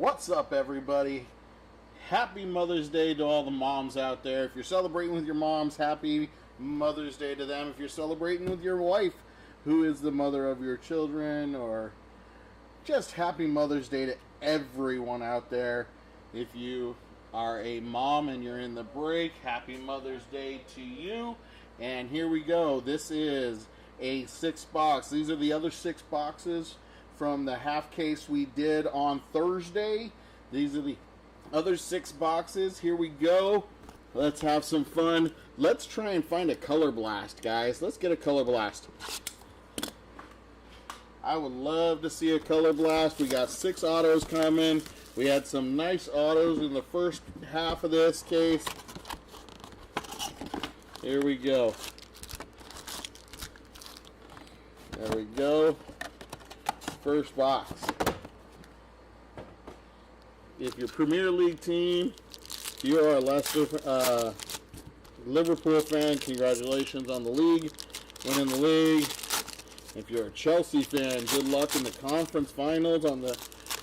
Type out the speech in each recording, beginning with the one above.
What's up, everybody? Happy Mother's Day to all the moms out there. If you're celebrating with your moms, happy Mother's Day to them. If you're celebrating with your wife, who is the mother of your children, or just happy Mother's Day to everyone out there. If you are a mom and you're in the break, happy Mother's Day to you. And here we go. This is a 6-box. These are the other 6 boxes from the half case we did on Thursday. These are the other 6 boxes. Here we go. Let's have some fun. Let's try and find a color blast, guys. Let's get a color blast. I would love to see a color blast. We got 6 autos coming. We had some nice autos in the first half of this case. Here we go. There we go. First box. If your Premier League team, if you are a Liverpool fan, congratulations on the league, winning the league. If you're a Chelsea fan, good luck in the conference finals on the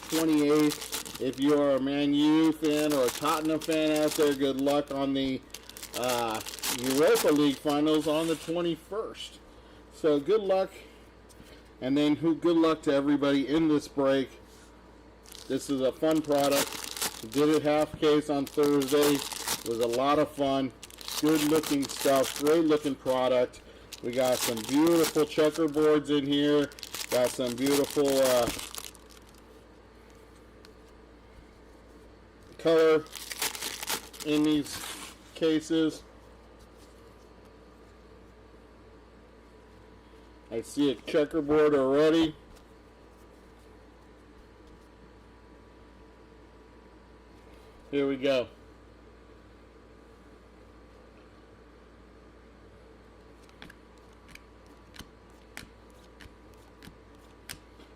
28th. If you're a Man U fan or a Tottenham fan out there, good luck on the Europa League finals on the 21st. So good luck. And then good luck to everybody in this break. This is a fun product. We did it half case on Thursday. It was a lot of fun. Good looking stuff. Great looking product. We got some beautiful checkerboards in here. Got some beautiful color in these cases. I see a checkerboard already. Here we go.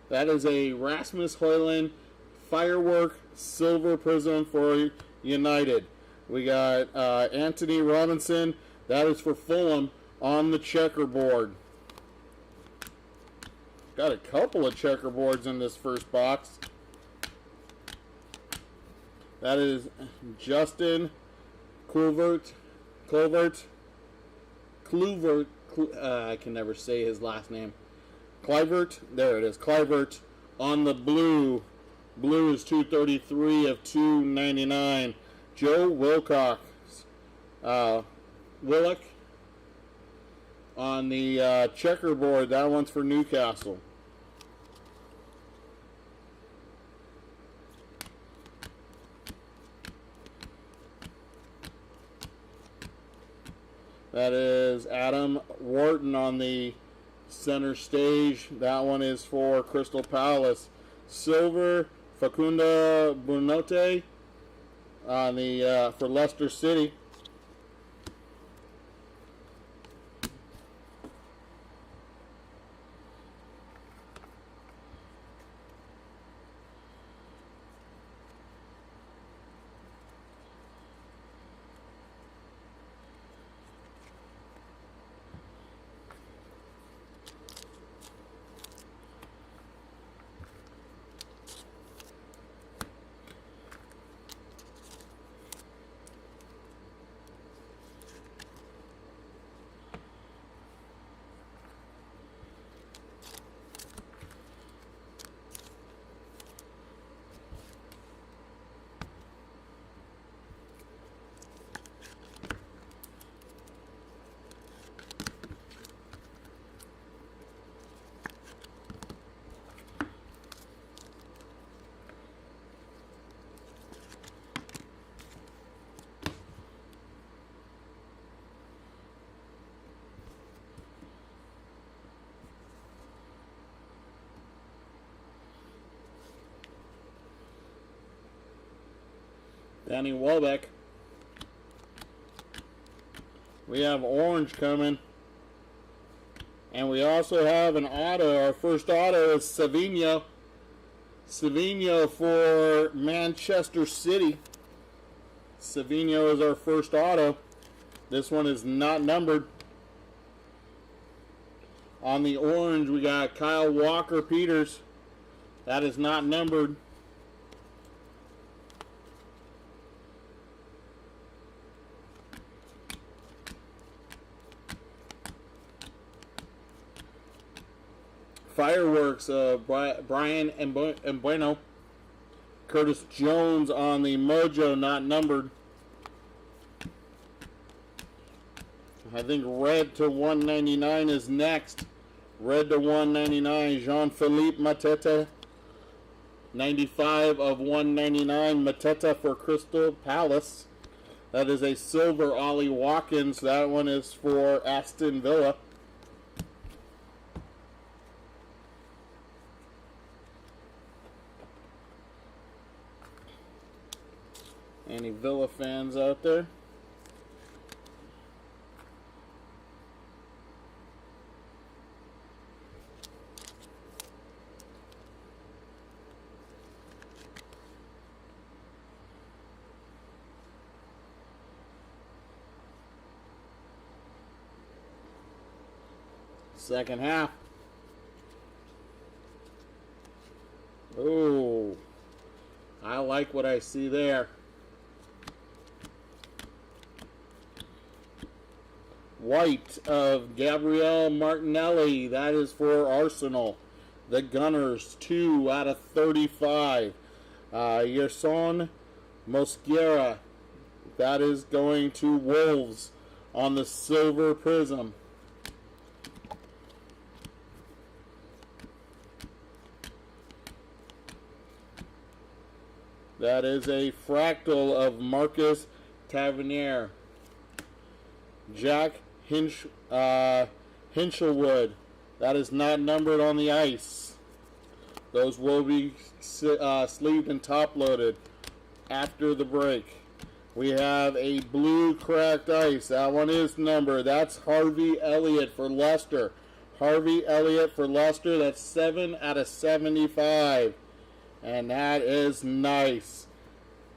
That is a Rasmus Højlund Firework Silver Prism for United. We got Anthony Robinson. That is for Fulham on the checkerboard. Got a couple of checkerboards in this first box. That is Justin Kluivert. I can never say his last name. Kluivert. There it is. Kluivert on the blue. Blue is 233 of 299. Joe Wilcox. Willock on the checkerboard. That one's for Newcastle. That is Adam Wharton on the center stage. That one is for Crystal Palace. Silver, Facunda Bunote on the for Leicester City. Danny Welbeck. We have orange coming. And we also have an auto. Our first auto is Savinho. Savinho for Manchester City. Savinho is our first auto. This one is not numbered. On the orange, we got Kyle Walker-Peters. That is not numbered. Fireworks of Brian and Bueno. Curtis Jones on the Mojo, not numbered. I think red to 199 is next. Red to 199, Jean-Philippe Mateta. 95 of 199, Mateta for Crystal Palace. That is a silver Ollie Watkins. That one is for Aston Villa. Any Villa fans out there? Second half. Oh, I like what I see there. White of Gabriel Martinelli. That is for Arsenal. The Gunners, 2 out of 35. Yerson Mosquera. That is going to Wolves on the Silver Prism. That is a fractal of Marcus Tavernier. Jack Hinchelwood. That is not numbered on the ice. Those will be sleeved and top-loaded after the break. We have a blue cracked ice. That one is numbered. That's Harvey Elliott for Leicester. Harvey Elliott for Leicester. That's 7 out of 75. And that is nice.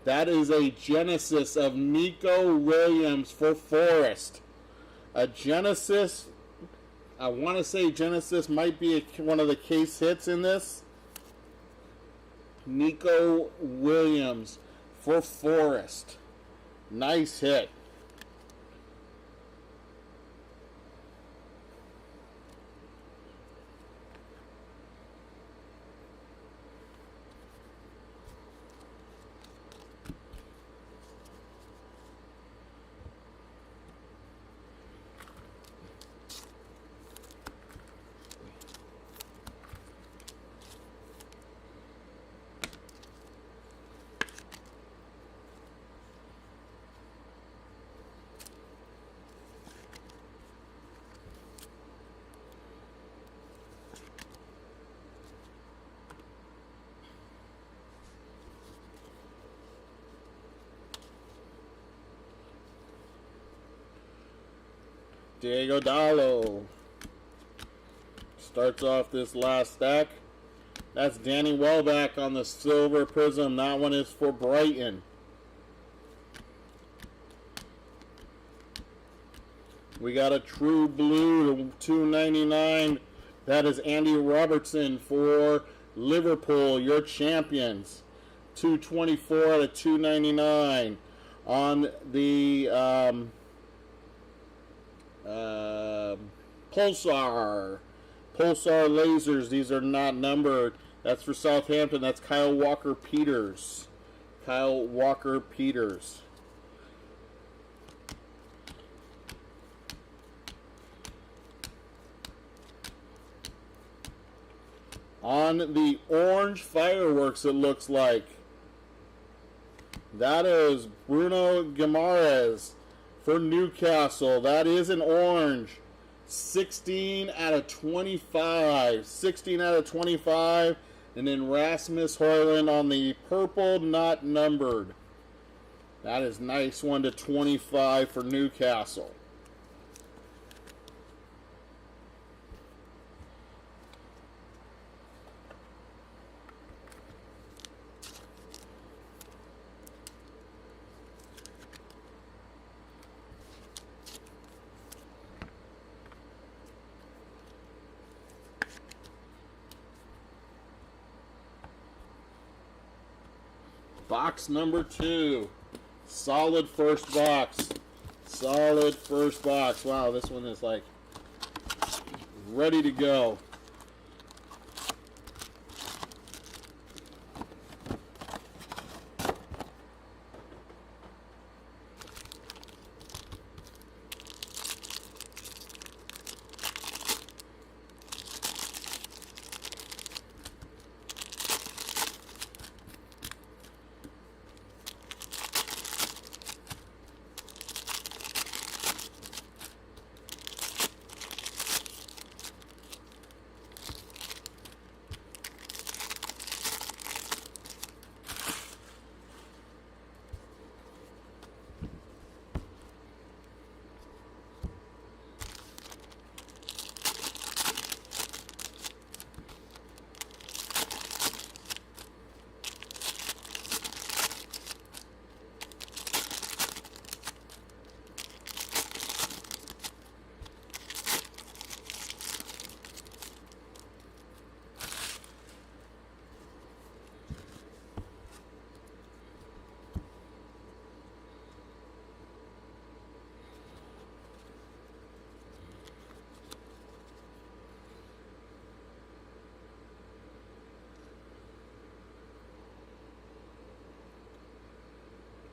That is a Genesis of Nico Williams for Forest. A Genesis, I want to say Genesis might be one of the case hits in this. Nico Williams for Forest. Nice hit. Diego Dallo starts off this last stack. That's Danny Welbeck on the Silver Prism. That one is for Brighton. We got a True Blue to 299. That is Andy Robertson for Liverpool, your champions. 224 out of 299 on the Pulsar lasers. These are not numbered. That's for Southampton. That's Kyle Walker-Peters. Kyle Walker-Peters. On the orange fireworks, it looks like. That is Bruno Guimaraes for Newcastle. That is an orange. 16 out of 25. 16 out of 25. And then Rasmus Højlund on the purple, not numbered. That is nice. 1 to 25 for Newcastle. Box number 2. Solid first box. Solid first box. Wow, this one is like ready to go.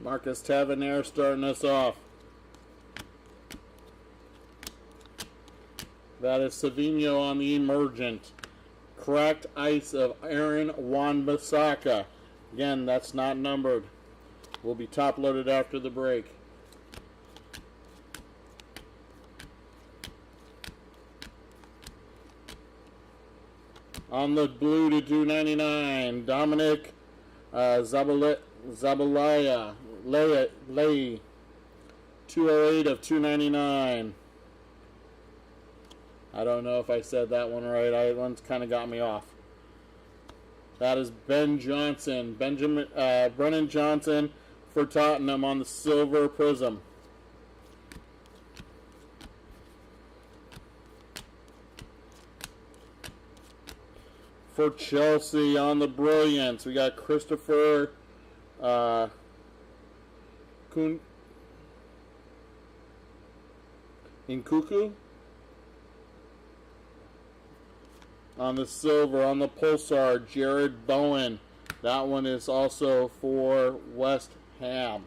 Marcus Tavernier starting us off. That is Savinho on the Emergent. Cracked ice of Aaron Wan-Bissaka. Again, that's not numbered. Will be top loaded after the break. On the blue to 299, Dominic Zabalaya, Lay, 208 of 299. I don't know if I said that one right. That one's kind of got me off. That is Brennan Johnson for Tottenham on the silver prism. For Chelsea on the Brilliance, we got Christopher Nkunku. On the silver, on the Pulsar, Jared Bowen. That one is also for West Ham.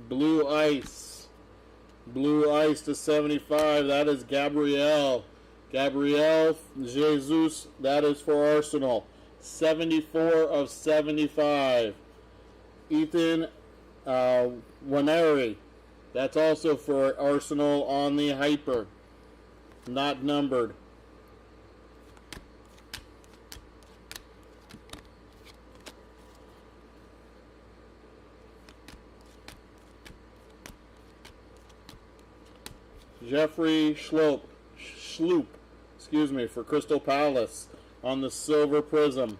Blue Ice. Blue Ice to 75. That is Gabriel. Gabriel Jesus. That is for Arsenal. 74 of 75. Ethan Waneri. That's also for Arsenal on the Hyper. Not numbered. Jeffrey Schloop, for Crystal Palace on the silver prism.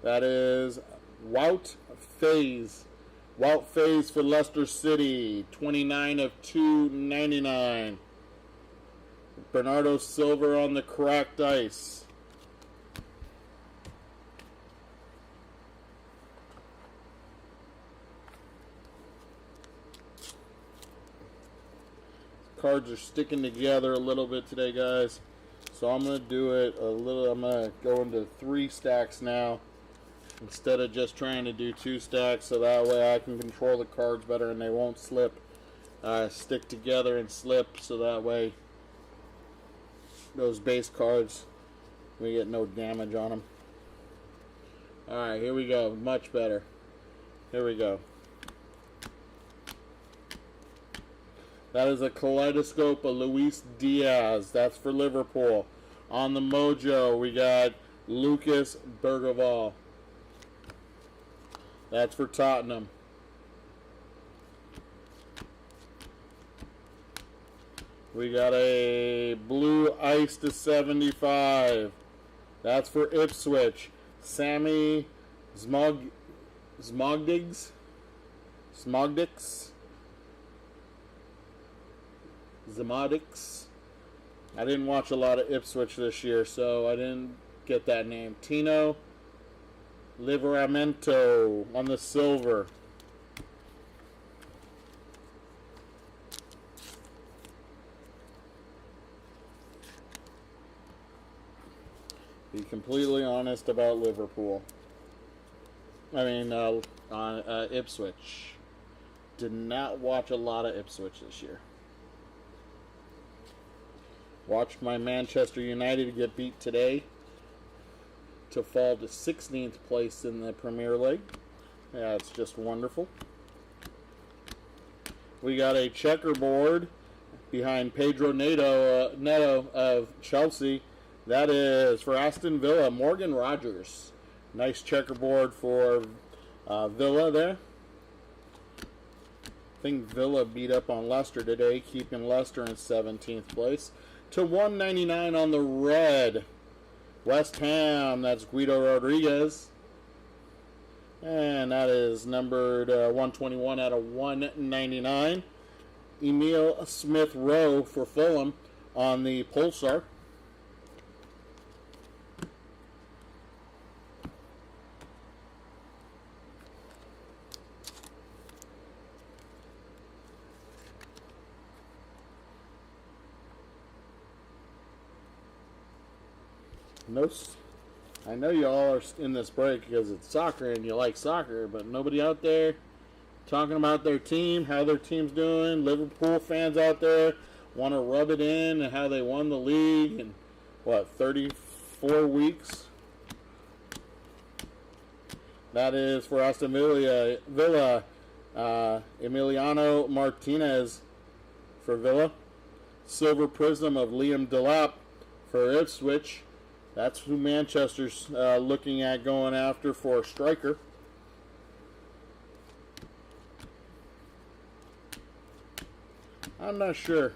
That is Wout Faes. Wout Faes for Leicester City, 29 of 299. Bernardo Silva on the cracked ice. Cards are sticking together a little bit today, guys, so I'm going to do it a little. I'm going to go into 3 stacks now instead of just trying to do 2 stacks, so that way I can control the cards better and they won't slip, stick together and slip, so that way those base cards, we get no damage on them. Alright, here we go. Much better. Here we go. That is a kaleidoscope of Luis Diaz. That's for Liverpool. On the Mojo, we got Lucas Bergevall. That's for Tottenham. We got a blue ice to 75. That's for Ipswich. Sammy Smogdix. I didn't watch a lot of Ipswich this year, so I didn't get that name. Tino Livramento on the silver. Be completely honest about Liverpool. I mean, on Ipswich. Did not watch a lot of Ipswich this year. Watched my Manchester United get beat today to fall to 16th place in the Premier League. Yeah, it's just wonderful. We got a checkerboard behind Pedro Neto of Chelsea. That is for Aston Villa, Morgan Rogers. Nice checkerboard for Villa there. I think Villa beat up on Leicester today, keeping Leicester in 17th place. To 199 on the red, West Ham, that's Guido Rodriguez. And that is numbered 121 out of 199. Emil Smith-Rowe for Fulham on the Pulsar. I know you all are in this break because it's soccer and you like soccer, but nobody out there talking about their team, how their team's doing. Liverpool fans out there want to rub it in and how they won the league in, 34 weeks? That is for Aston Villa, Emiliano Martinez for Villa. Silver Prism of Liam Delap for Ipswich. That's who Manchester's looking at going after for a striker. I'm not sure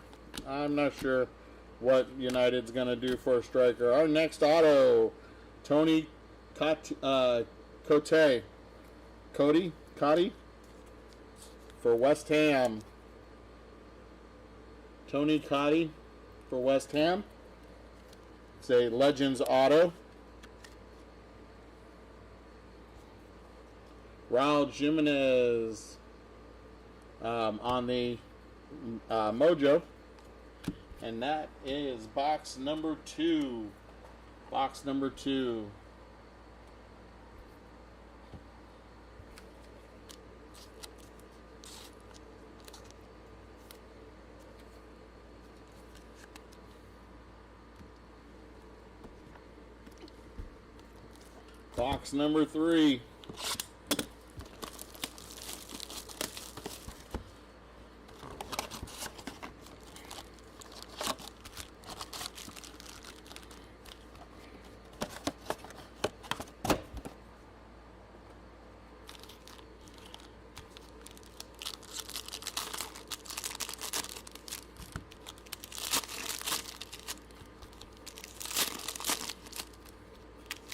what United's going to do for a striker. Our next auto, Tony Cottee for West Ham. Tony Cottee for West Ham. It's a Legends auto. Raul Jimenez on the Mojo. And that is box number 2. Box number 2. Box number 3.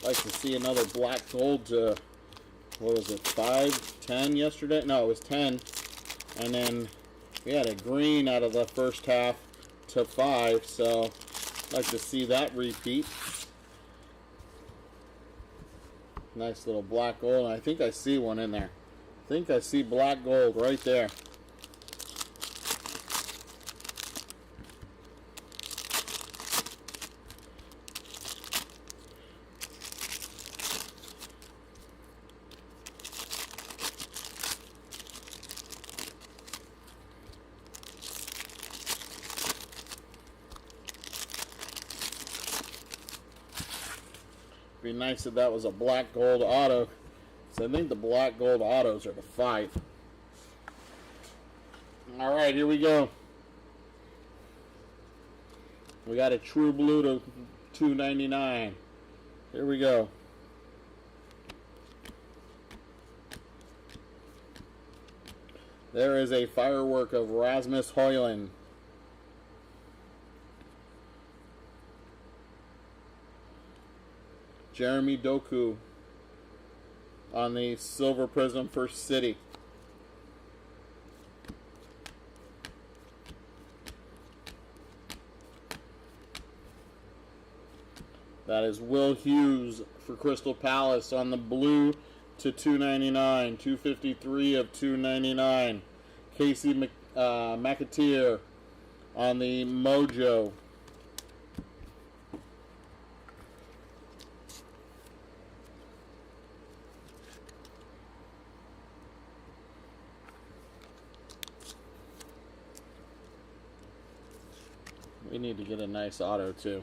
Like to see another black gold to, what was it, 5, 10 yesterday? No, it was 10. And then we had a green out of the first half to 5, so I'd like to see that repeat. Nice little black gold, and I think I see one in there. I think I see black gold right there. Be nice if that was a black gold auto. So I think the black gold autos are the 5. All right, here we go. We got a true blue to 299. Here we go. There is a firework of Rasmus Højlund. Jeremy Doku on the Silver Prism for City. That is Will Hughes for Crystal Palace on the blue to 299. 253 of 299. Casey McAteer on the Mojo. We need to get a nice auto too.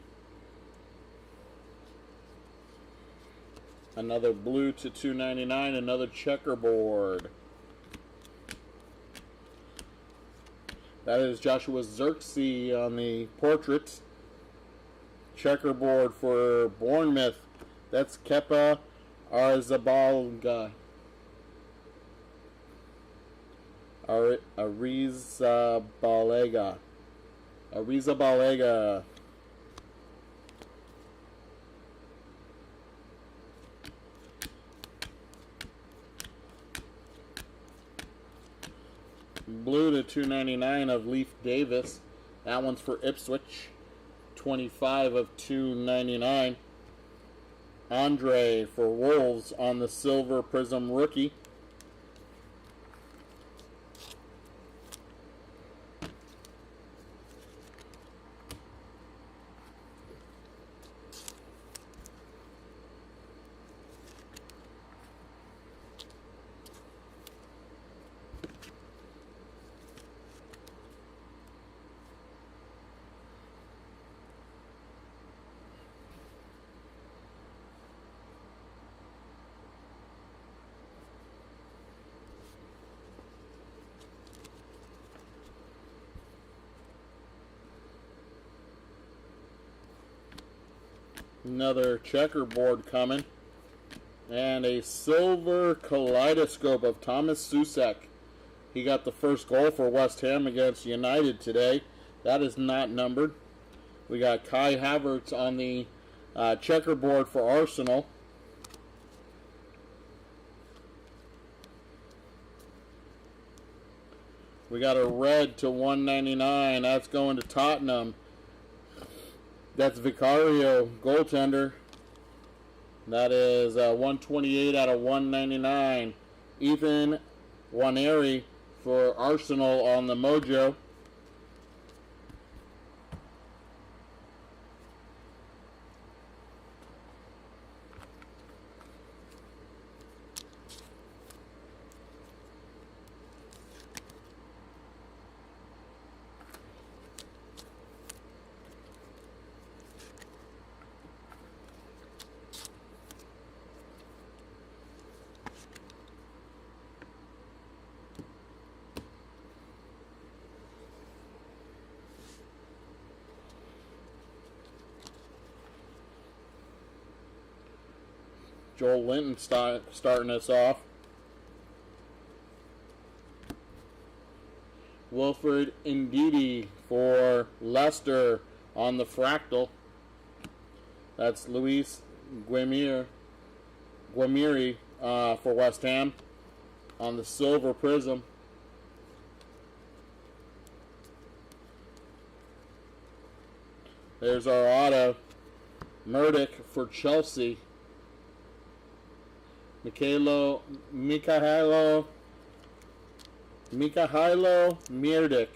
Another blue to 299, another checkerboard. That is Joshua Zirkzee on the portrait. checkerboard for Bournemouth. That's Kepa Arrizabalaga. Arrizabalaga. Arrizabalaga. Blue to 299 of Leif Davis. That one's for Ipswich. 25 of 299. Andre for Wolves on the Silver Prism rookie. Another checkerboard coming. And a silver kaleidoscope of Thomas Susek. He got the first goal for West Ham against United today. That is not numbered. We got Kai Havertz on the checkerboard for Arsenal. We got a red to 199. That's going to Tottenham. That's Vicario, goaltender. That is 128 out of 199. Ethan Waneri for Arsenal on the Mojo. Joel Linton starting us off. Wilfred Ndidi for Leicester on the Fractal. That's Luis Guimiri for West Ham on the Silver Prism. There's our auto. Murdoch for Chelsea. Mikhailo Murdoch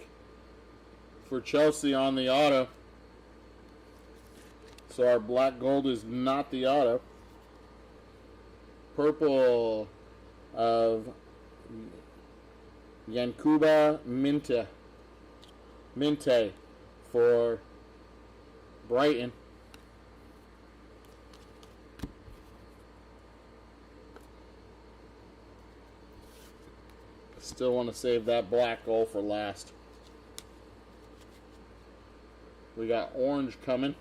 for Chelsea on the auto. So our black gold is not the auto. Purple of Yankuba Minte for Brighton. Still want to save that black gold for last. We got orange coming.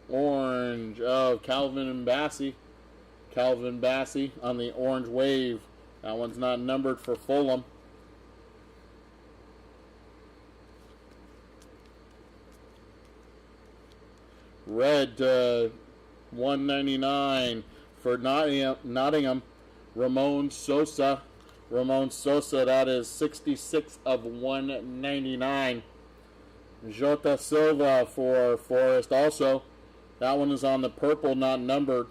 Orange of Calvin Bassey. Calvin Bassey on the orange wave. That one's not numbered for Fulham. Red 199 for Nottingham. Ramon Sosa. That is 66 of 199. Jota Silva for Forest also. That one is on the purple, not numbered.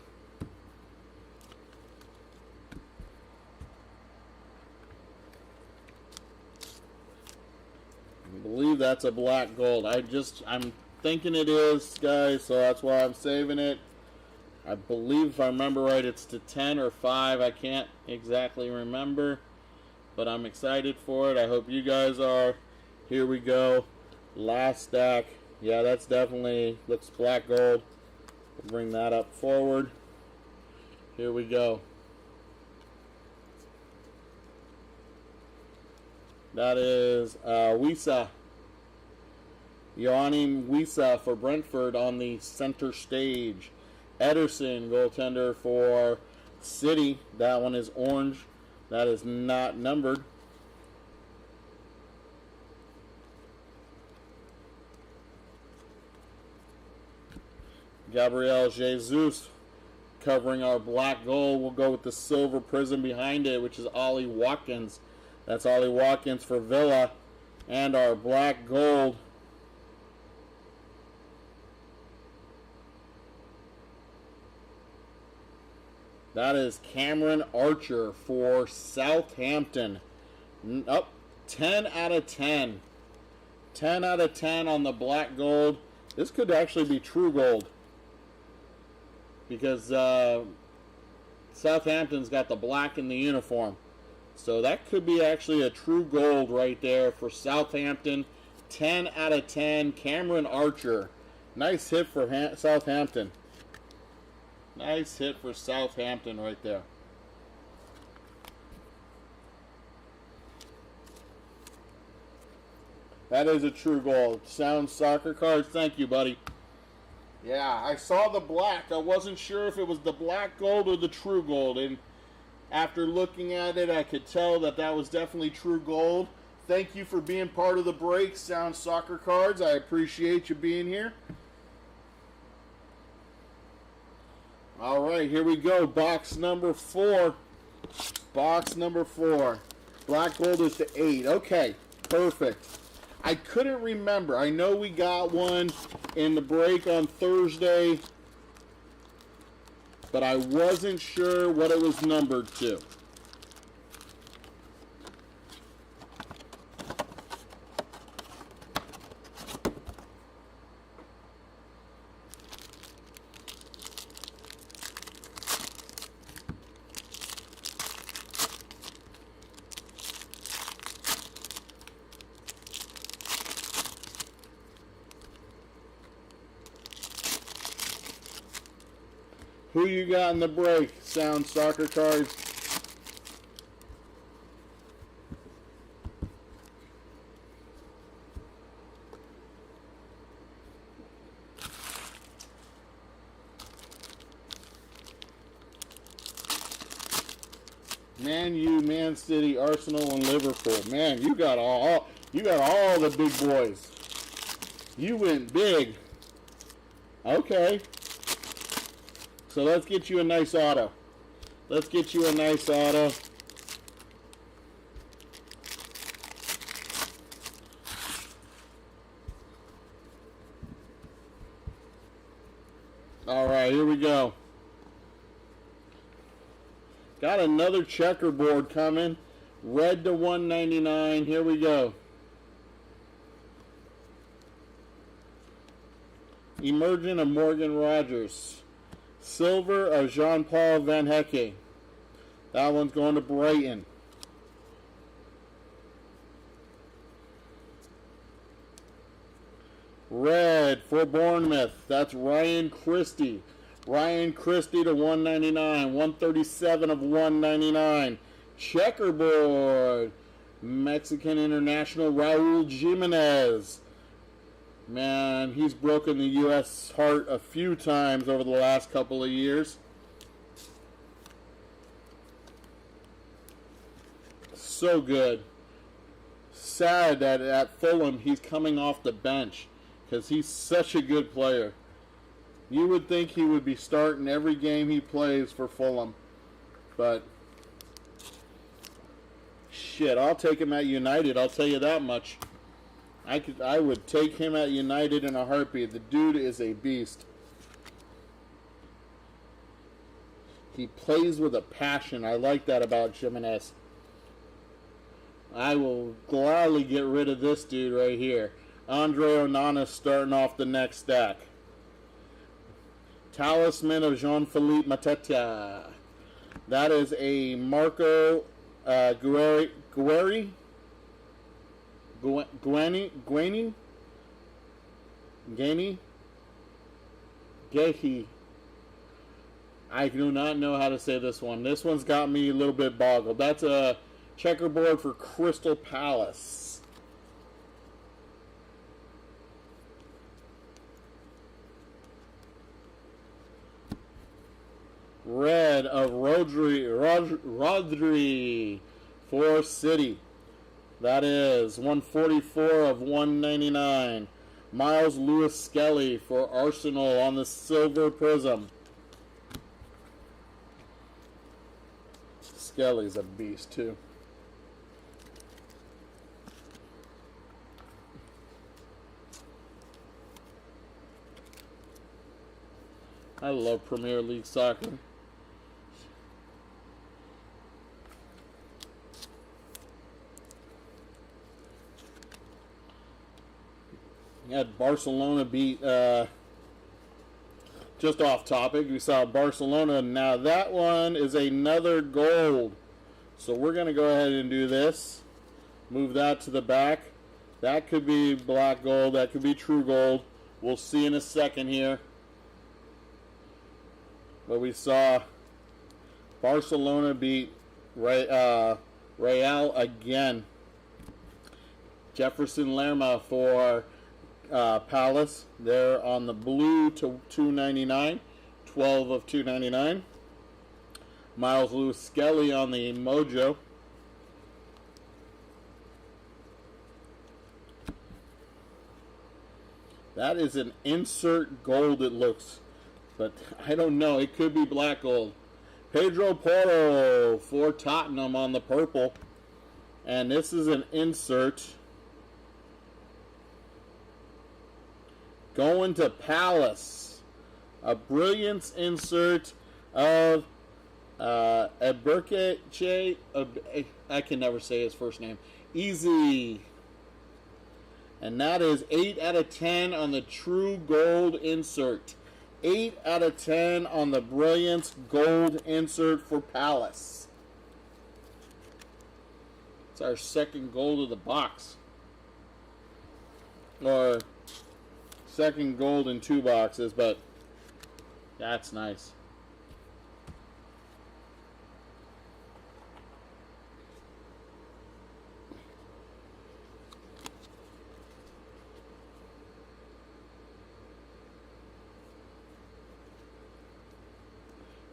I believe that's a black gold. I'm thinking it is, guys, so that's why I'm saving it. I believe, if I remember right, it's to 10 or 5. I can't exactly remember, but I'm excited for it. I hope you guys are. Here we go. Last stack. Yeah, that's definitely looks black gold. We'll bring that up forward. Here we go. That is Wisa Ioanni Wissa for Brentford on the center stage. Ederson, goaltender for City. That one is orange. That is not numbered. Gabriel Jesus covering our black gold. We'll go with the silver prism behind it, which is Ollie Watkins. That's Ollie Watkins for Villa. And our black gold. That is Cameron Archer for Southampton. 10 out of 10. 10 out of 10 on the black gold. This could actually be true gold, because Southampton's got the black in the uniform. So that could be actually a true gold right there for Southampton. 10 out of 10, Cameron Archer. Nice hit for Southampton. Nice hit for Southampton right there. That is a true gold. Sound Soccer Cards, thank you, buddy. Yeah, I saw the black. I wasn't sure if it was the black gold or the true gold. And after looking at it, I could tell that that was definitely true gold. Thank you for being part of the break, Sound Soccer Cards. I appreciate you being here. All right, here we go. Box number 4. Box number 4. Black gold is to 8. Okay, perfect. I couldn't remember. I know we got one in the break on Thursday, but I wasn't sure what it was numbered to. Who you got in the break, Sound Soccer Cards? Man U, Man City, Arsenal, and Liverpool. Man, you got all the big boys. You went big. Okay. So let's get you a nice auto. Let's get you a nice auto. All right, here we go. Got another checkerboard coming. Red to 199. Here we go. Emergent of Morgan Rogers. Silver of Jean-Paul Van Hecke. That one's going to Brighton. Red for Bournemouth. That's Ryan Christie. Ryan Christie to 199. 137 of 199. Checkerboard. Mexican international Raul Jimenez. Man, he's broken the U.S. heart a few times over the last couple of years. So good. Sad that at Fulham he's coming off the bench, because he's such a good player. You would think he would be starting every game he plays for Fulham. But, shit, I'll take him at United, I'll tell you that much. I would take him at United in a heartbeat. The dude is a beast. He plays with a passion. I like that about Jimenez. I will gladly get rid of this dude right here. Andre Onana starting off the next stack. Talisman of Jean-Philippe Mateta. That is a Marco Guerri. Gehi. I do not know how to say this one. This one's got me a little bit boggled. That's a checkerboard for Crystal Palace. red of Rodri for City. That is 144 of 199. Miles Lewis Skelly for Arsenal on the silver prism. Skelly's a beast too. I love Premier League soccer. Had Barcelona beat, just off topic, we saw Barcelona. Now that one is another gold. So we're going to go ahead and do this. Move that to the back. That could be black gold. That could be true gold. We'll see in a second here. But we saw Barcelona beat Real again. Jefferson Lerma for Palace. They're on the blue to 299. 12 of 299. Miles Lewis Skelly on the Mojo. That is an insert gold, it looks. But I don't know. It could be black gold. Pedro Porro for Tottenham on the purple. And this is an insert. Going to Palace. A brilliance insert of Eberkeche. I can never say his first name. Easy. And that is 8 out of 10 on the true gold insert. 8 out of 10 on the brilliance gold insert for Palace. It's our second gold of the box. Or second gold in 2 boxes, but that's nice.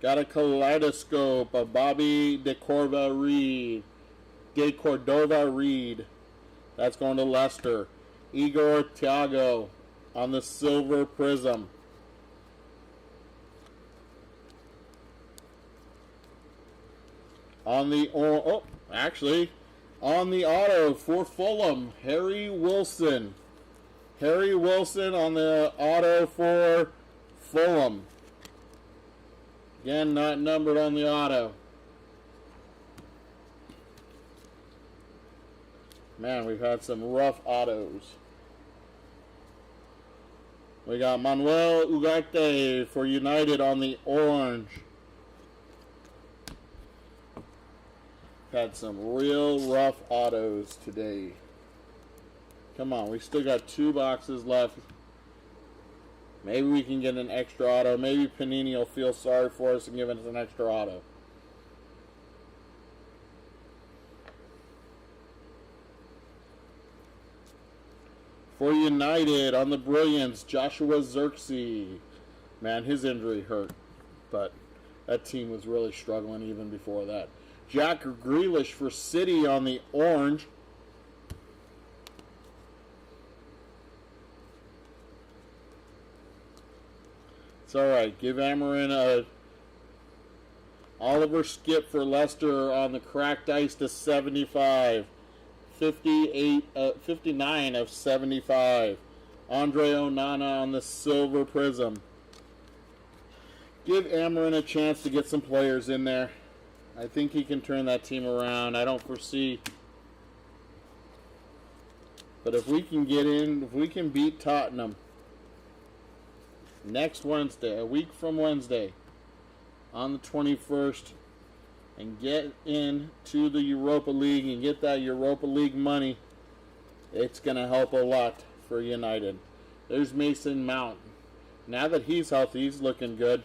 Got a kaleidoscope of Bobby de Cordova Reed. That's going to Leicester. Igor Thiago on the silver prism. On the on the auto for Fulham, Harry Wilson. Harry Wilson on the auto for Fulham. Again, not numbered on the auto. Man, we've had some rough autos. We got Manuel Ugarte for United on the orange. Had some real rough autos today. Come on, we still got 2 boxes left. Maybe we can get an extra auto. Maybe Panini will feel sorry for us and give us an extra auto. For United, on the brilliance, Joshua Zirkzee. Man, his injury hurt. But that team was really struggling even before that. Jack Grealish for City on the orange. It's alright. Give Amarin a Oliver Skip for Leicester on the cracked ice to 75. 59 of 75. Andre Onana on the silver prism. Give Amarin a chance to get some players in there. I think he can turn that team around. I don't foresee. But if we can get in, if we can beat Tottenham next Wednesday, a week from Wednesday, on the 21st, and get into the Europa League and get that Europa League money, it's going to help a lot for United. There's Mason Mount. Now that he's healthy, he's looking good.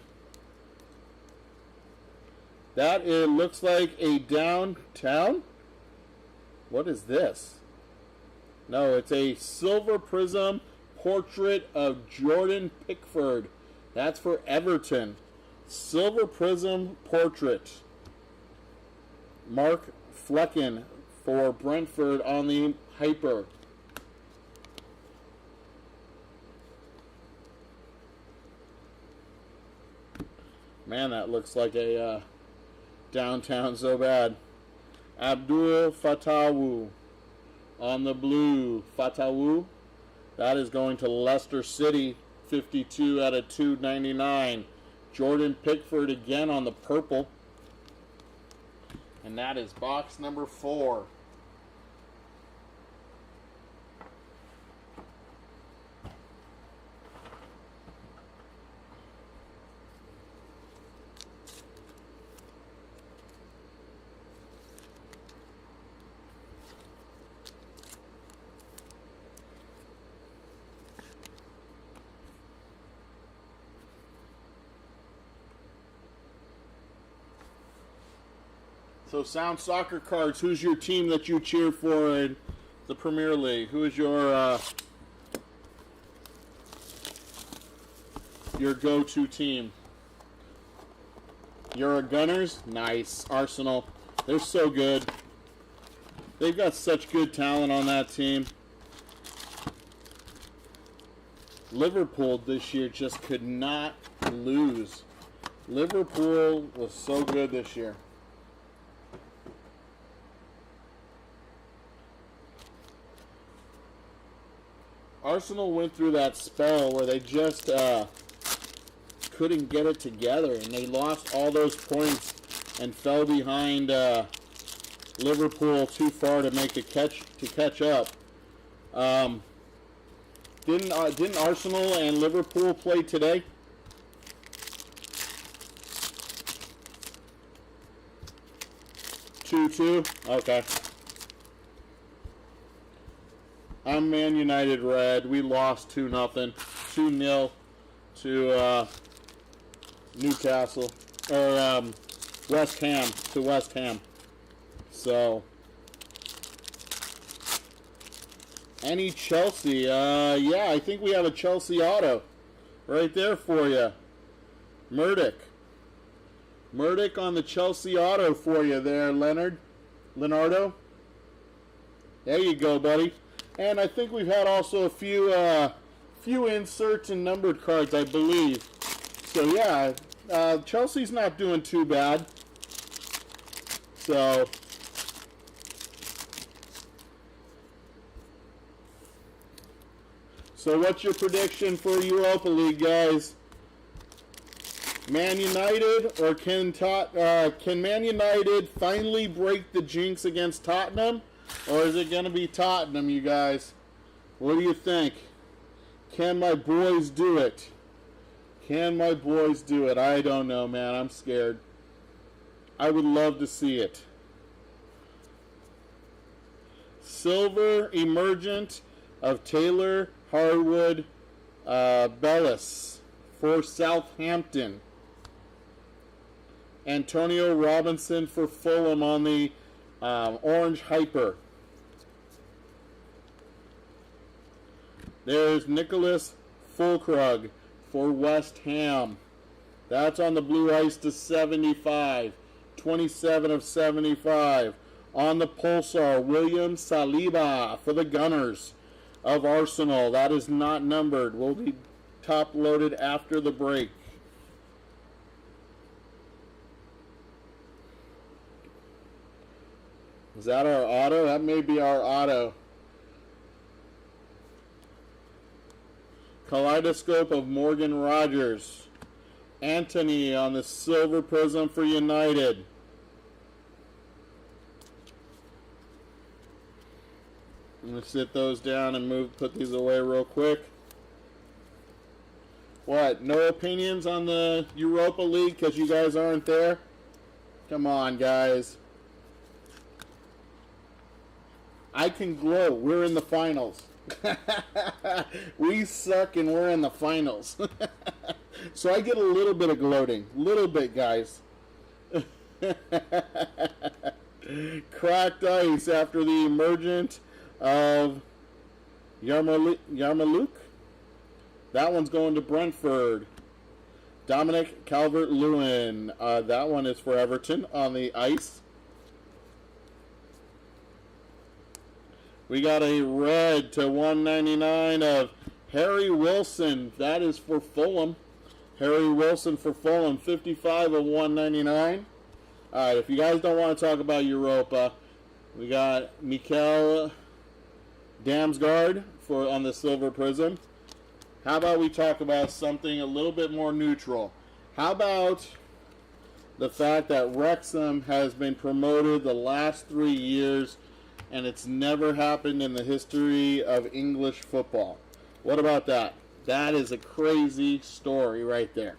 That it looks like a downtown. What is this? No, it's a silver prism portrait of Jordan Pickford. That's for Everton Silver Prizm Portrait. Mark Flecken for Brentford on the Hyper. Man, that looks like a downtown so bad. Abdul Fatawu on the blue. Fatawu. That is going to Leicester City. 52 out of 299. Jordan Pickford again on the purple. And that is box number 4. So, Sound Soccer Cards, who's your team that you cheer for in the Premier League? Who is your go-to team? You're a Gunners? Nice. Arsenal. They're so good. They've got such good talent on that team. Liverpool this year just could not lose. Liverpool was so good this year. Arsenal went through that spell where they just couldn't get it together, and they lost all those points and fell behind Liverpool too far to make catch up. Didn't Arsenal and Liverpool play today? Two. Okay. I'm Man United red. We lost 2-0. 2-0 to Newcastle. Or West Ham. To West Ham. So. Any Chelsea? Yeah, I think we have a Chelsea auto. Right there for you. Murdoch. Murdoch on the Chelsea auto for you there, Leonardo. There you go, buddy. And I think we've had also a few inserts and numbered cards, I believe. So yeah, Chelsea's not doing too bad. So what's your prediction for Europa League, guys? Man United, or can Man United finally break the jinx against Tottenham? Or is it going to be Tottenham, you guys? What do you think? Can my boys do it? Can my boys do it? I don't know, man. I'm scared. I would love to see it. Silver Emergent of Taylor Harwood Bellis for Southampton. Antonio Robinson for Fulham on the Orange Hyper. There's Nicholas Fulkrug for West Ham. That's on the blue ice to 75. 27 of 75. On the Pulsar, William Saliba for the Gunners of Arsenal. That is not numbered. Will be top loaded after the break. Is that our auto? That may be our auto. Kaleidoscope of Morgan Rogers. Anthony on the Silver Prizm for United. I'm going to sit those down and put these away real quick. What? No opinions on the Europa League because you guys aren't there? Come on, guys. I can glow. We're in the finals. We suck and we're in the finals. So I get a little bit of gloating. Little bit, guys. Cracked ice after the emergent of Yarmouk. That one's going to Brentford. Dominic Calvert-Lewin. That one is for Everton on the ice. We got a red to 199 of Harry Wilson. That is for Fulham. Harry Wilson for Fulham, 55 of 199. All right, if you guys don't want to talk about Europa, we got Mikel Damsgaard on the Silver Prizm. How about we talk about something a little bit more neutral? How about the fact that Wrexham has been promoted the last 3 years, and it's never happened in the history of English football? What about that? That is a crazy story right there.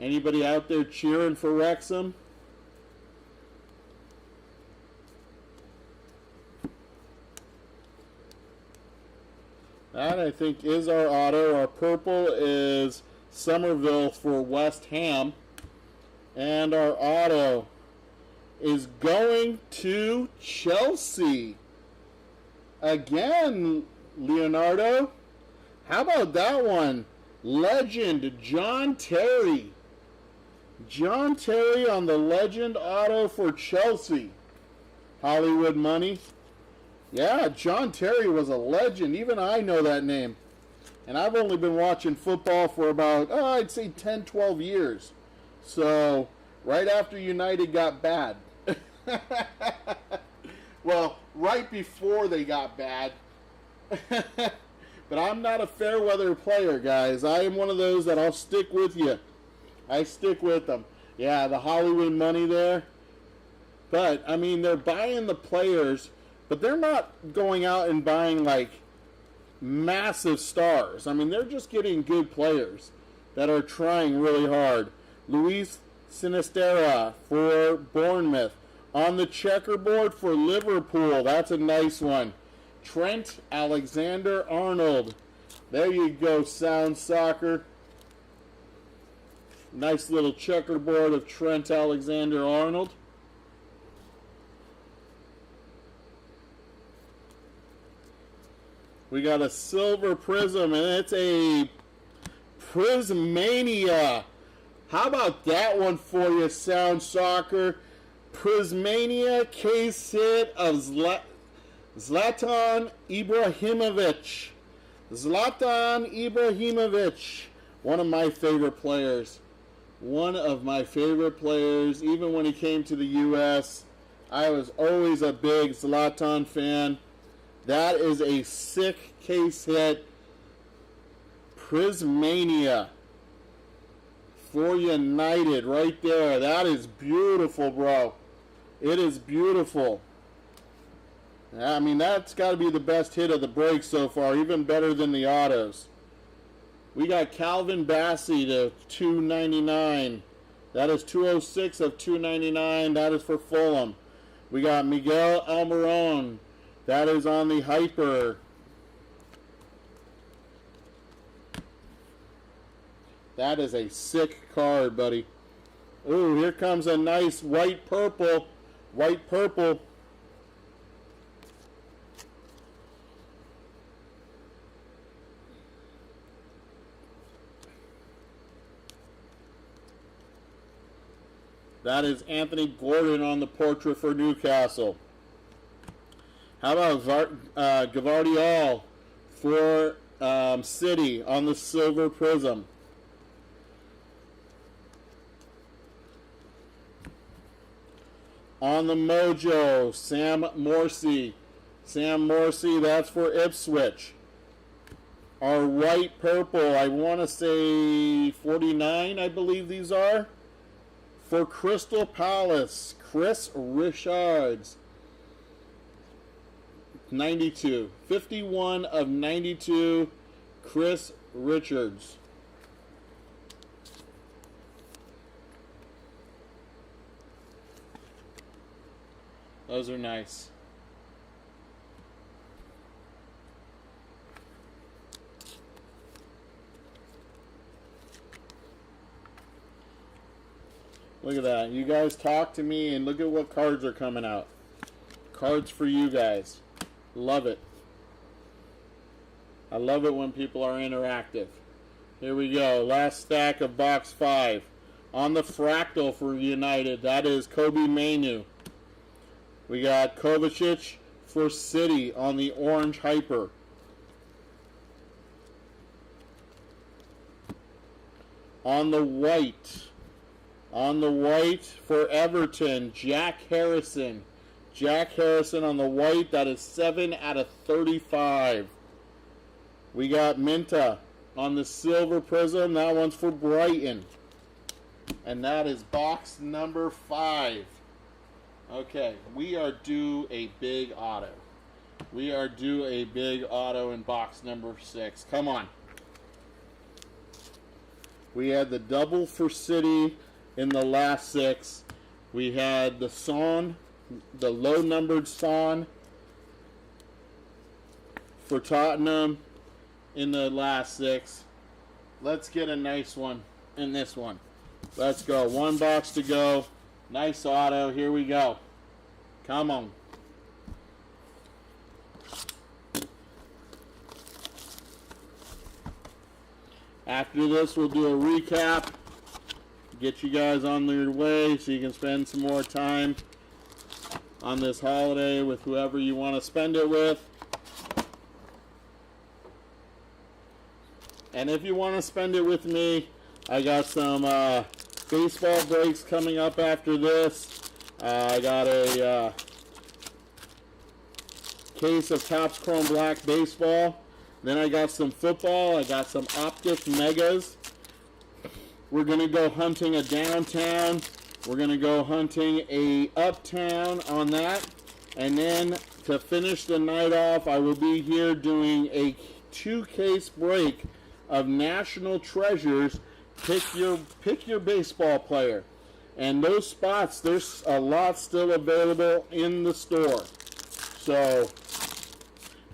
Anybody out there cheering for Wrexham? That, I think, is our auto. Our purple is Somerville for West Ham. And our auto is going to Chelsea. Again, Leonardo. How about that one? Legend, John Terry. John Terry on the Legend auto for Chelsea. Hollywood money. Yeah, John Terry was a legend. Even I know that name. And I've only been watching football for about, I'd say 10, 12 years. So, right after United got bad. Well, right before they got bad. But I'm not a fair weather player, guys. I am one of those that I'll stick with you. I stick with them. Yeah, the Hollywood money there. But, I mean, they're buying the players, but they're not going out and buying, like, massive stars. I mean, they're just getting good players that are trying really hard. Luis Sinisterra for Bournemouth. On the checkerboard for Liverpool. That's a nice one. Trent Alexander-Arnold. There you go, Sound Soccer. Nice little checkerboard of Trent Alexander-Arnold. We got a Silver Prizm, and it's a Prismania. How about that one for you, Sound Soccer? Prismania case hit of Zlatan Ibrahimovic. Zlatan Ibrahimovic. One of my favorite players. One of my favorite players. Even when he came to the U.S., I was always a big Zlatan fan. That is a sick case hit. Prismania for United right there. That is beautiful, bro. It is beautiful. I mean, that's got to be the best hit of the break so far, even better than the autos. We got Calvin Bassey to 299. That is 206 of 299. That is for Fulham. We got Miguel Almiron. That is on the Hyper. That is a sick card, buddy. Ooh, here comes a nice white purple. White purple. That is Anthony Gordon on the portrait for Newcastle. How about Gvardiol for City on the Silver Prizm? On the Mojo, Sam Morsey. Sam Morsey, that's for Ipswich. Our white purple, I want to say 49, I believe these are. For Crystal Palace, Chris Richards. 92. 51 of 92, Chris Richards. Those are nice. Look at that. You guys talk to me and look at what cards are coming out. Cards for you guys. Love it. I love it when people are interactive. Here we go. Last stack of box 5. On the fractal for United, that is Kobe Mainu. We got Kovacic for City on the orange hyper. On the white for Everton, Jack Harrison. Jack Harrison on the white, that is 7 out of 35. We got Minta on the silver prism, that one's for Brighton. And that is box number 5. Okay, we are due a big auto. We are due a big auto in box number 6. Come on. We had the double for City in the last 6. We had the Son, the low-numbered Son for Tottenham in the last 6. Let's get a nice one in this one. Let's go. 1 box to go. Nice auto. Here we go. Come on. After this, we'll do a recap. Get you guys on your way so you can spend some more time on this holiday with whoever you want to spend it with. And if you want to spend it with me, I got some baseball breaks coming up after this. I got a case of Topps Chrome Black Baseball. Then I got some football. I got some Optic Megas. We're going to go hunting a downtown. We're going to go hunting a uptown on that. And then to finish the night off, I will be here doing a 2-case break of National Treasures. Pick your baseball player. And those spots, there's a lot still available in the store. So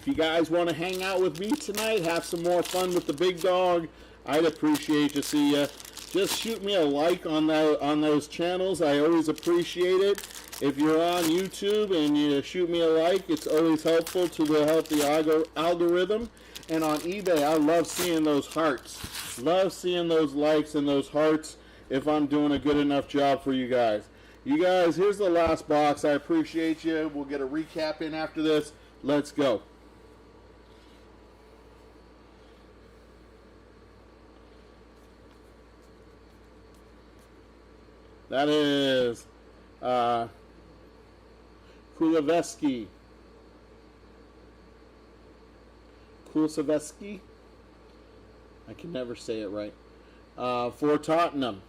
if you guys want to hang out with me tonight, have some more fun with the big dog, I'd appreciate to see you. Just shoot me a like on those channels. I always appreciate it. If you're on YouTube and you shoot me a like, it's always helpful to help the algorithm. And on eBay, I love seeing those hearts. Love seeing those likes and those hearts if I'm doing a good enough job for you guys. You guys, here's the last box. I appreciate you. We'll get a recap in after this. Let's go. That is Kulusevski. I can never say it right. For Tottenham.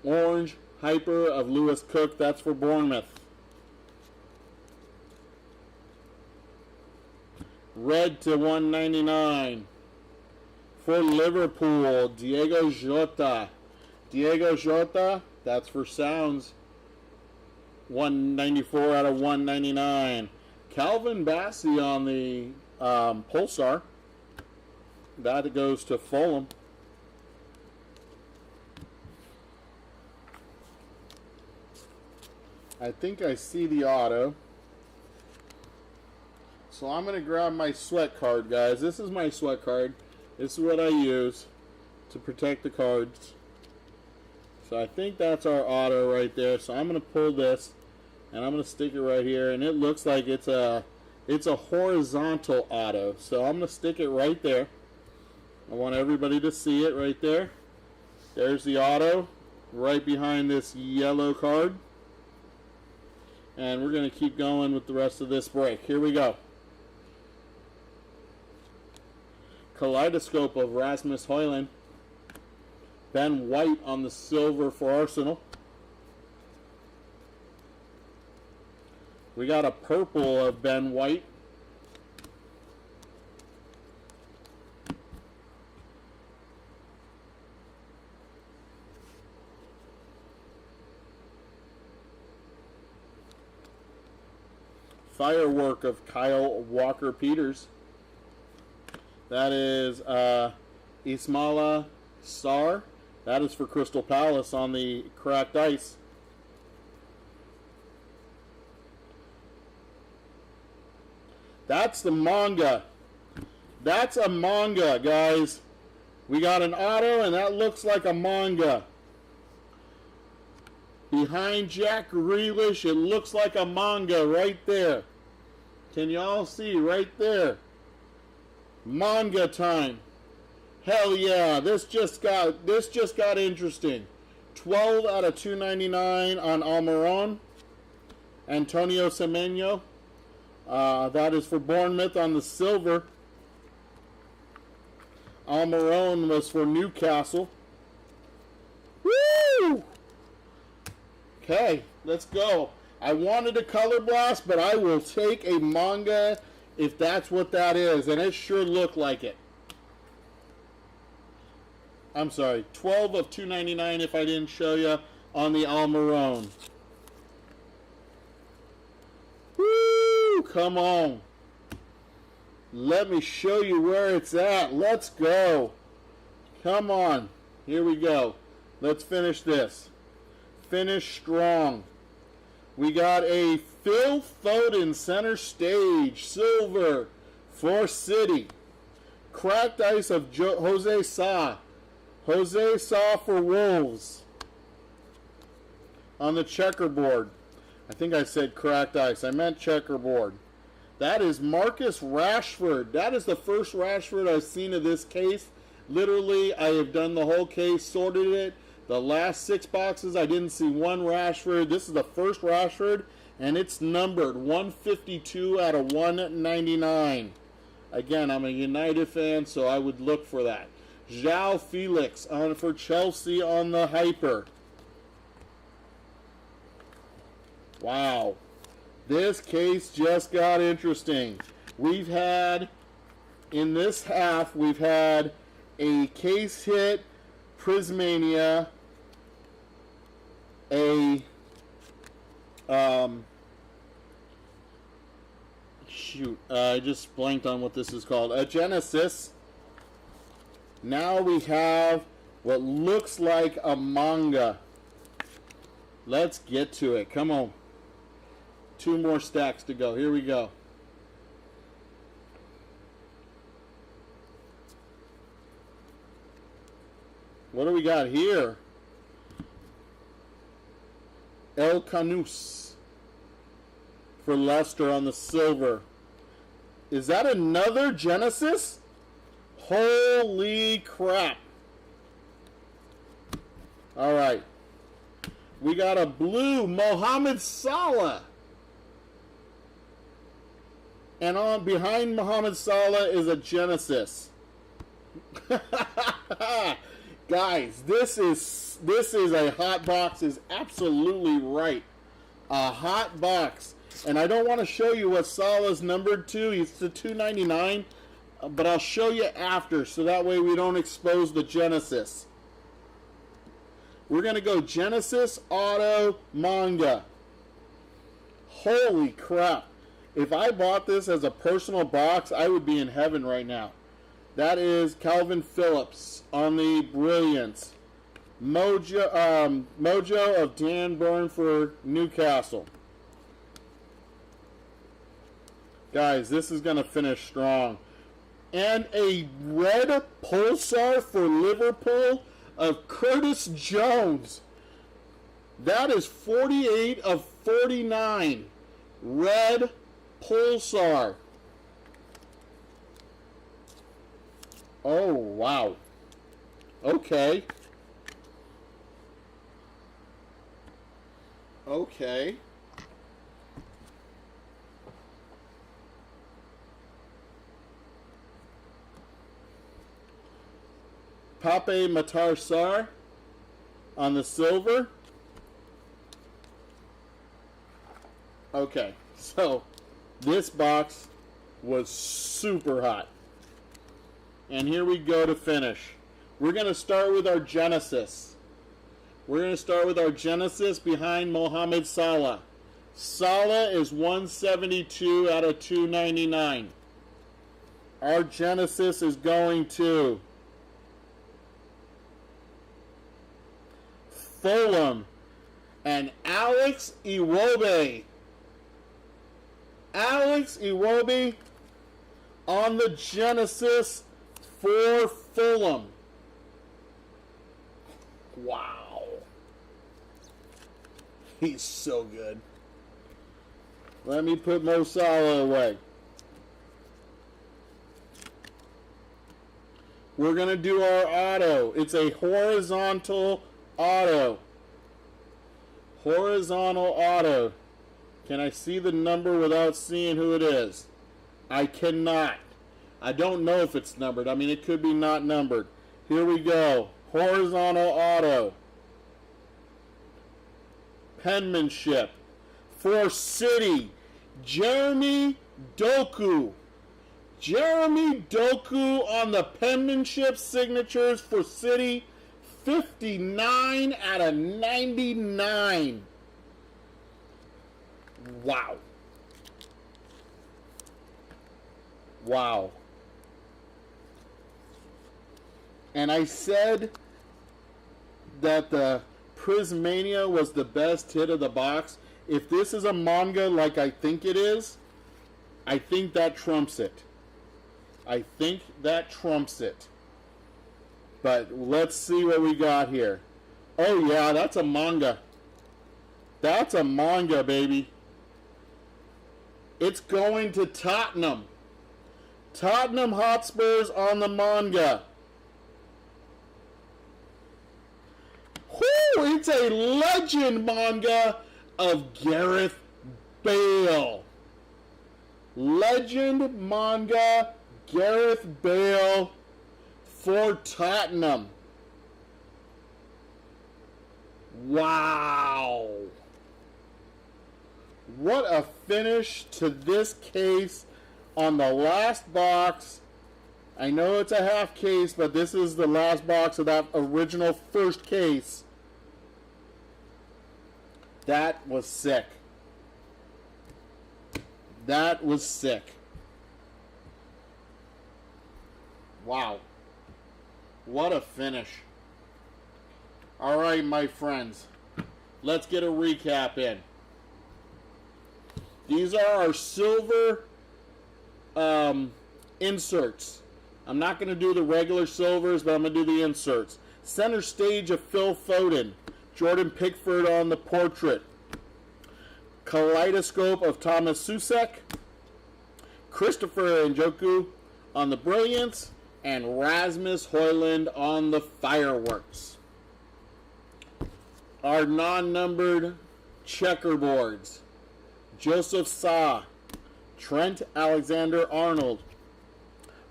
Orange hyper of Lewis Cook. That's for Bournemouth. Red to 199. For Liverpool, Diego Jota. Diego Jota, that's for Sounds. 194 out of 199. Calvin Bassey on the Pulsar. That goes to Fulham. I think I see the auto. So I'm going to grab my sweat card, guys. This is my sweat card. This is what I use to protect the cards. So I think that's our auto right there. So I'm going to pull this and I'm going to stick it right here. And it looks like it's a horizontal auto. So I'm going to stick it right there. I want everybody to see it right there. There's the auto right behind this yellow card. And we're going to keep going with the rest of this break. Here we go. Kaleidoscope of Rasmus Højlund. Ben White on the silver for Arsenal. We got a purple of Ben White. Firework of Kyle Walker-Peters. That is Ismaila Sarr. That is for Crystal Palace on the cracked ice. That's the manga. That's a manga, guys. We got an auto, and that looks like a manga. Behind Jack Grealish, it looks like a manga right there. Can y'all see right there? Manga time. Hell yeah, this just got interesting. 12 out of 299 on Almiron. Antonio Semenyo. That is for Bournemouth on the silver. Almiron was for Newcastle. Woo! Okay, let's go. I wanted a color blast, but I will take a manga if that's what that is, and it sure looked like it. I'm sorry, 12 of 299 if I didn't show you on the Almiron. Woo! Come on. Let me show you where it's at. Let's go. Come on. Here we go. Let's finish this. Finish strong. We got a Phil Foden center stage silver for City. Cracked ice of Jose Sa. Jose Sa for Wolves. On the checkerboard. I think I said cracked ice. I meant checkerboard. That is Marcus Rashford. That is the first Rashford I've seen of this case. Literally, I have done the whole case, sorted it. The last 6 boxes, I didn't see one Rashford. This is the first Rashford, and it's numbered 152 out of 199. Again, I'm a United fan, so I would look for that. João Felix on for Chelsea on the Hyper. Wow. This case just got interesting. We've had, in this half, we've had a case hit Prismania, a I just blanked on what this is called. A Genesis. Now we have what looks like a manga. Let's get to it. Come on. 2 more stacks to go. Here we go. What do we got here? El Canus for Leicester on the silver. Is that another Genesis? Holy crap. All right. We got a blue Mohamed Salah. And on behind Mohamed Salah is a Genesis. Guys, this is a hot box, is absolutely right. A hot box. And I don't want to show you what Salah's numbered to. It's the 299, but I'll show you after, so that way we don't expose the Genesis. We're going to go Genesis Auto Manga. Holy crap. If I bought this as a personal box, I would be in heaven right now. That is Calvin Phillips on the Brilliance. Mojo of Dan Burn for Newcastle. Guys, this is going to finish strong. And a red Pulsar for Liverpool of Curtis Jones. That is 48 of 49. Red Pulsar. Oh, wow. Okay. Okay. Pape Matar Sarr on the silver. Okay, so this box was super hot. And here we go to finish. We're going to start with our Genesis. We're going to start with our Genesis behind Mohamed Salah. Salah is 172 out of 299. Our Genesis is going to Fulham and Alex Iwobi. Alex Iwobi on the Genesis for Fulham. Wow. He's so good. Let me put Mo Salah away. We're going to do our auto. It's a horizontal auto. Horizontal auto. Can I see the number without seeing who it is? I cannot. I don't know if it's numbered. I mean, it could be not numbered. Here we go. Horizontal auto. Penmanship. For City, Jeremy Doku. Jeremy Doku on the penmanship signatures for City. 59 out of 99. Wow. Wow. And I said that the Prismania was the best hit of the box. If this is a manga like I think it is, I think that trumps it. I think that trumps it. But let's see what we got here. Oh yeah, that's a manga. That's a manga, baby. It's going to Tottenham. Tottenham Hotspurs on the manga. Whoo! It's a legend manga of Gareth Bale. Legend manga Gareth Bale for Tottenham. Wow. What a finish to this case on the last box. I know it's a half case, but this is the last box of that original first case. That was sick. That was sick. Wow. What a finish. All right, my friends. Let's get a recap in. These are our silver inserts. I'm not going to do the regular silvers, but I'm going to do the inserts. Center stage of Phil Foden. Jordan Pickford on the portrait. Kaleidoscope of Thomas Susek. Christopher Njoku on the brilliance. And Rasmus Højlund on the fireworks. Our non-numbered checkerboards. Joseph Sa. Trent Alexander-Arnold.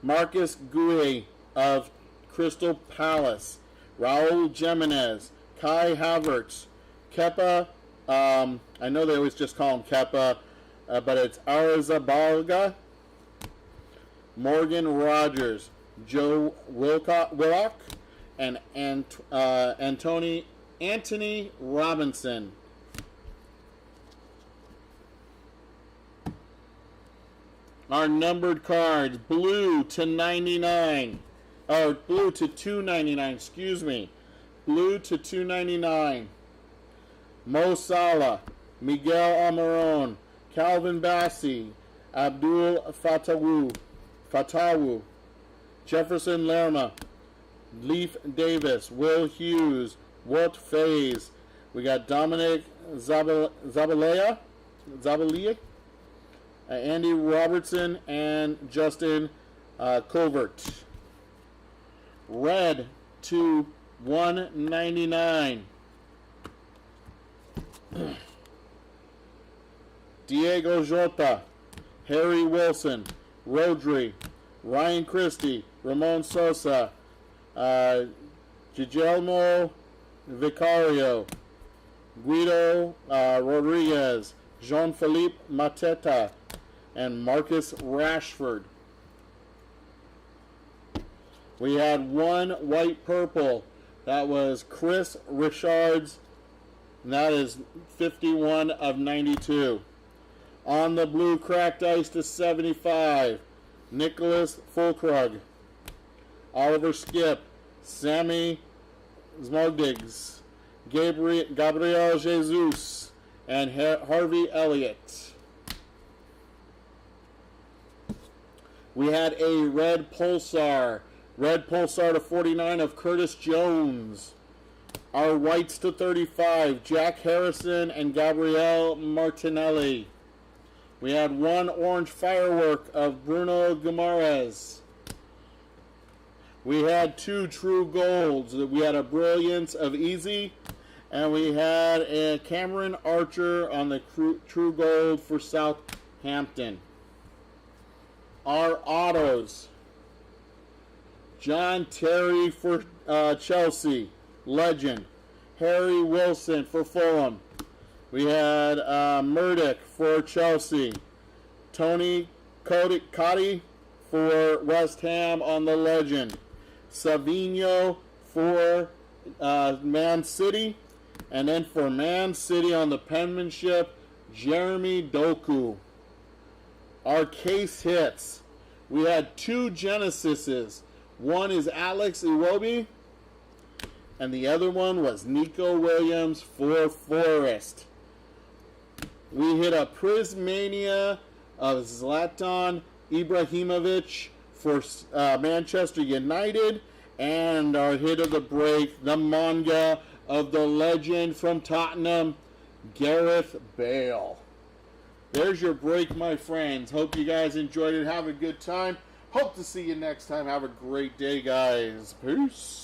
Marcus Gué of Crystal Palace. Raul Jimenez. Kai Havertz. Kepa, I know they always just call him Kepa, but it's Arrizabalaga. Morgan Rogers. Joe Willock. And Anthony Robinson. Our numbered cards, blue to 99. Oh, blue to 299, excuse me. Blue to 299. Mo Salah, Miguel Almiron, Calvin Bassey, Abdul Fatawu, Jefferson Lerma, Leif Davis, Will Hughes, Walt Faze. We got Dominic Zabalea, Andy Robertson, and Justin Covert. Red to 199. Diego Jota, Harry Wilson, Rodri, Ryan Christie, Ramon Sosa, Guillermo Vicario, Guido Rodriguez, Jean-Philippe Mateta, and Marcus Rashford. We had one white purple. That was Chris Richards. And that is 51 of 92. On the blue, cracked ice to 75. Nicholas Fulkrug. Oliver Skip. Sammy Zmogdigs. Gabriel Jesus. And Harvey Elliott. We had a red Pulsar. Red Pulsar to 49 of Curtis Jones. Our whites to 35, Jack Harrison and Gabriel Martinelli. We had one orange firework of Bruno Guimaraes. We had two true golds. We had a brilliance of Easy, and we had a Cameron Archer on the true gold for Southampton. Our autos. John Terry for Chelsea, legend. Harry Wilson for Fulham. We had Murdoch for Chelsea. Tony Cotty for West Ham on the legend. Savinho for Man City. And then for Man City on the penmanship, Jeremy Doku. Our case hits. We had two Genesises. One is Alex Iwobi, and the other one was Nico Williams for Forest. We hit a Prismania of Zlatan Ibrahimovic for Manchester United, and our hit of the break, the manga of the legend from Tottenham, Gareth Bale. There's your break, my friends. Hope you guys enjoyed it. Have a good time. Hope to see you next time. Have a great day, guys. Peace.